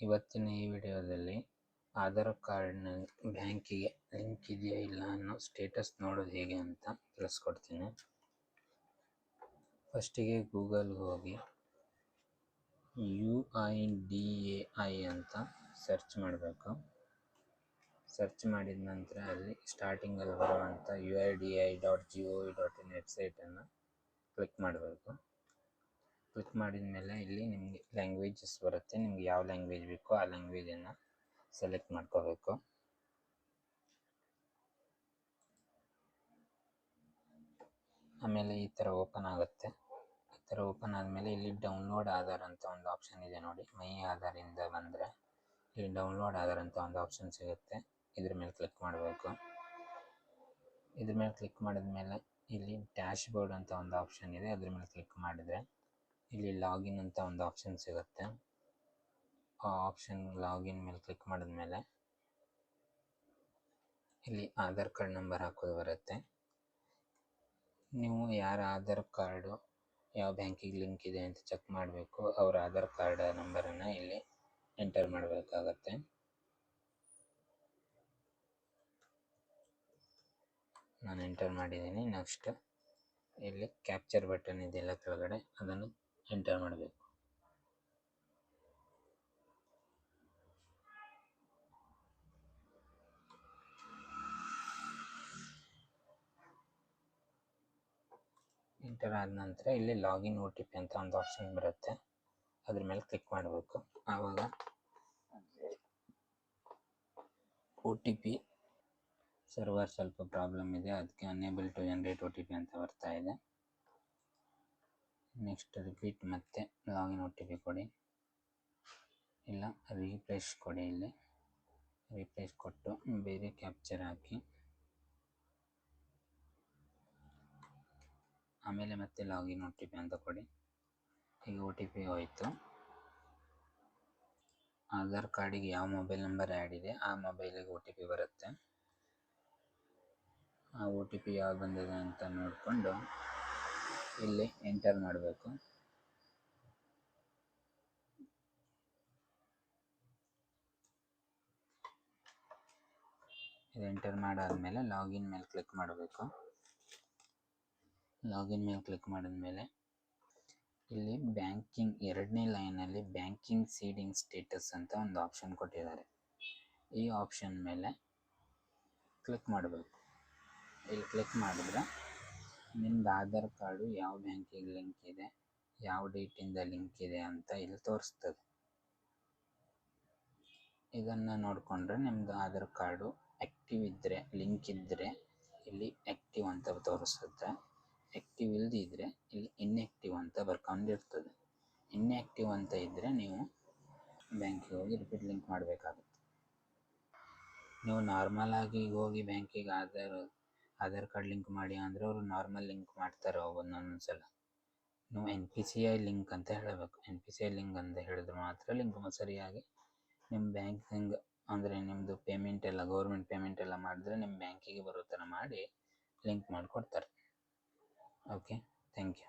ಇವತ್ತಿನ ಈ ವಿಡಿಯೋದಲ್ಲಿ ಆಧಾರ್ ಕಾರ್ಡ್ನ ಬ್ಯಾಂಕಿಗೆ ಲಿಂಕ್ ಇದೆಯಾ ಇಲ್ಲ ಅನ್ನೋ ಸ್ಟೇಟಸ್ ನೋಡೋದು ಹೇಗೆ ಅಂತ ತಿಳಿಸ್ಕೊಡ್ತೀನಿ. ಫಸ್ಟಿಗೆ ಗೂಗಲ್ಗೆ ಹೋಗಿ UIDAI ಅಂತ ಸರ್ಚ್ ಮಾಡಬೇಕು. ಸರ್ಚ್ ಮಾಡಿದ ನಂತರ ಅಲ್ಲಿ ಸ್ಟಾರ್ಟಿಂಗಲ್ಲಿ ಬರುವಂಥ UIDAI.gov.in ವೆಬ್ಸೈಟನ್ನು ಕ್ಲಿಕ್ ಮಾಡಬೇಕು. ಕ್ಲಿಕ್ ಮಾಡಿದ ಮೇಲೆ ಇಲ್ಲಿ ನಿಮಗೆ ಲ್ಯಾಂಗ್ವೇಜಸ್ ಬರುತ್ತೆ. ನಿಮ್ಗೆ ಯಾವ ಲ್ಯಾಂಗ್ವೇಜ್ ಬೇಕೋ ಆ ಲ್ಯಾಂಗ್ವೇಜನ್ನು ಸೆಲೆಕ್ಟ್ ಮಾಡ್ಕೋಬೇಕು. ಆಮೇಲೆ ಈ ಥರ ಓಪನ್ ಆಗುತ್ತೆ. ಈ ಥರ ಓಪನ್ ಆದಮೇಲೆ ಇಲ್ಲಿ ಡೌನ್ಲೋಡ್ ಆಧಾರ್ ಅಂತ ಒಂದು ಆಪ್ಷನ್ ಇದೆ ನೋಡಿ. ಮೈ ಆಧಾರಿಂದ ಬಂದರೆ ಇಲ್ಲಿ ಡೌನ್ಲೋಡ್ ಆಧಾರ್ ಅಂತ ಒಂದು ಆಪ್ಷನ್ ಸಿಗುತ್ತೆ. ಇದ್ರ ಮೇಲೆ ಕ್ಲಿಕ್ ಮಾಡಬೇಕು. ಇದ್ರ ಮೇಲೆ ಕ್ಲಿಕ್ ಮಾಡಿದ ಮೇಲೆ ಇಲ್ಲಿ ಡ್ಯಾಶ್ ಬೋರ್ಡ್ ಅಂತ ಒಂದು ಆಪ್ಷನ್ ಇದೆ. ಅದ್ರ ಮೇಲೆ ಕ್ಲಿಕ್ ಮಾಡಿದರೆ ಇಲ್ಲಿ ಲಾಗಿನ್ ಅಂತ ಒಂದು ಆಪ್ಷನ್ ಸಿಗುತ್ತೆ. ಆ ಆಪ್ಷನ್ ಲಾಗಿನ್ ಮೇಲೆ ಕ್ಲಿಕ್ ಮಾಡಿದ ಮೇಲೆ ಇಲ್ಲಿ ಆಧಾರ್ ಕಾರ್ಡ್ ನಂಬರ್ ಹಾಕೋದು ಬರುತ್ತೆ. ನೀವು ಯಾರ ಆಧಾರ್ ಕಾರ್ಡು ಯಾವ ಬ್ಯಾಂಕಿಗೆ ಲಿಂಕ್ ಇದೆ ಅಂತ ಚೆಕ್ ಮಾಡಬೇಕು. ಅವರ ಆಧಾರ್ ಕಾರ್ಡ್ ನಂಬರನ್ನು ಇಲ್ಲಿ ಎಂಟರ್ ಮಾಡಬೇಕಾಗತ್ತೆ. ನಾನು ಎಂಟರ್ ಮಾಡಿದ್ದೀನಿ. ನೆಕ್ಸ್ಟ್ ಇಲ್ಲಿ ಕ್ಯಾಪ್ಚರ್ ಬಟನ್ ಇದೆಯಲ್ಲ ಕೆಳಗಡೆ, ಅದನ್ನು ಎಂಟರ್ ಮಾಡಬೇಕು. ಎಂಟರ್ ಆದ ನಂತರ ಇಲ್ಲಿ ಲಾಗಿನ್ OTP ಅಂತ ಒಂದು ಆಪ್ಷನ್ ಬರುತ್ತೆ. ಅದ್ರ ಮೇಲೆ ಕ್ಲಿಕ್ ಮಾಡಬೇಕು. ಆವಾಗ OTP ಸರ್ವರ್ ಸ್ವಲ್ಪ ಪ್ರಾಬ್ಲಮ್ ಇದೆ, ಅದಕ್ಕೆ ಅನೇಬಲ್ ಟು ಜನರೇಟ್ OTP ಅಂತ ಬರ್ತಾ ಇದೆ. ನೆಕ್ಸ್ಟ್ ರಿಪೀಟ್ ಮತ್ತೆ ಲಾಗಿನ್ OTP ಕೊಡಿ, ಇಲ್ಲ ರೀಫ್ರೆಶ್ ಕೊಡಿ. ಇಲ್ಲಿ ರೀಫ್ರೆಶ್ ಕೊಟ್ಟು ಬೇರೆ ಕ್ಯಾಪ್ಚರ್ ಹಾಕಿ ಆಮೇಲೆ ಮತ್ತೆ ಲಾಗಿನ್ OTP ಅಂತ ಕೊಡಿ. ಈಗ OTP ಹೋಯಿತು. ಆಧಾರ್ ಕಾರ್ಡಿಗೆ ಯಾವ ಮೊಬೈಲ್ ನಂಬರ್ ಆ್ಯಡ್ ಇದೆ ಆ ಮೊಬೈಲಿಗೆ OTP ಬರುತ್ತೆ. ಆ OTP ಯಾವ್ದು ಬಂದಿದೆ ಅಂತ ನೋಡಿಕೊಂಡು ಇಲ್ಲಿ ಎಂಟರ್ ಮಾಡಬೇಕು. ಇದು ಎಂಟರ್ ಮಾಡಾದ್ಮೇಲೆ ಲಾಗಿನ್ ಮೇಲೆ ಕ್ಲಿಕ್ ಮಾಡಬೇಕು. ಲಾಗಿನ್ ಮೇಲೆ ಕ್ಲಿಕ್ ಮಾಡಿದ್ಮೇಲೆ ಇಲ್ಲಿ ಬ್ಯಾಂಕಿಂಗ್ ಎರಡನೇ ಲೈನಲ್ಲಿ ಬ್ಯಾಂಕಿಂಗ್ ಸೀಡಿಂಗ್ ಸ್ಟೇಟಸ್ ಅಂತ ಒಂದು ಆಪ್ಷನ್ ಕೊಟ್ಟಿದ್ದಾರೆ. ಈ ಆಪ್ಷನ್ ಮೇಲೆ ಕ್ಲಿಕ್ ಮಾಡಬೇಕು. ಇಲ್ಲಿ ಕ್ಲಿಕ್ ಮಾಡಿದ್ರೆ ನಿಮ್ದು ಆಧಾರ್ ಕಾರ್ಡು ಯಾವ ಬ್ಯಾಂಕಿಗೆ ಲಿಂಕ್ ಇದೆ, ಯಾವ ಡೇಟಿಂದ ಲಿಂಕ್ ಇದೆ ಅಂತ ಇಲ್ಲಿ ತೋರಿಸ್ತದೆ. ಇದನ್ನು ನೋಡಿಕೊಂಡ್ರೆ ನಿಮ್ಮದು ಆಧಾರ್ ಕಾರ್ಡು ಆ್ಯಕ್ಟಿವ್ ಇದ್ದರೆ, ಲಿಂಕ್ ಇದ್ದರೆ ಇಲ್ಲಿ ಆ್ಯಕ್ಟಿವ್ ಅಂತ ತೋರಿಸುತ್ತೆ. ಆ್ಯಕ್ಟಿವ್ ಇಲ್ಲದಿದ್ದರೆ ಇಲ್ಲಿ ಇನ್ಆ್ಯಕ್ಟಿವ್ ಅಂತ ಬರ್ಕೊಂಡಿರ್ತದೆ. ಇನ್ಆ್ಯಕ್ಟಿವ್ ಅಂತ ಇದ್ದರೆ ನೀವು ಬ್ಯಾಂಕಿಗೆ ಹೋಗಿ ರಿಪೀಟ್ ಲಿಂಕ್ ಮಾಡಬೇಕಾಗುತ್ತೆ. ನೀವು ನಾರ್ಮಲಾಗಿ ಹೋಗಿ ಬ್ಯಾಂಕಿಗೆ ಆಧಾರ್ ಕಾರ್ಡ್ ಲಿಂಕ್ ಮಾಡಿ ಅಂದರೆ ಅವರು ನಾರ್ಮಲ್ ಲಿಂಕ್ ಮಾಡ್ತಾರೆ ಒಂದೊಂದು ಸಲ. ನೀವು NPCI ಲಿಂಕ್ ಅಂತ ಹೇಳಬೇಕು. NPCI ಲಿಂಕ್ ಅಂತ ಹೇಳಿದ್ರೆ ಮಾತ್ರ ಲಿಂಕ್ ಸರಿಯಾಗಿ ನಿಮ್ಮ ಬ್ಯಾಂಕಿಂಗ್ ಅಂದರೆ ನಿಮ್ಮದು ಪೇಮೆಂಟ್ ಎಲ್ಲ ಗೌರ್ಮೆಂಟ್ ಪೇಮೆಂಟ್ ಎಲ್ಲ ಮಾಡಿದ್ರೆ ನಿಮ್ಮ ಬ್ಯಾಂಕಿಗೆ ಬರೋ ಥರ ಮಾಡಿ ಲಿಂಕ್ ಮಾಡಿಕೊಡ್ತಾರೆ. Okay, thank you.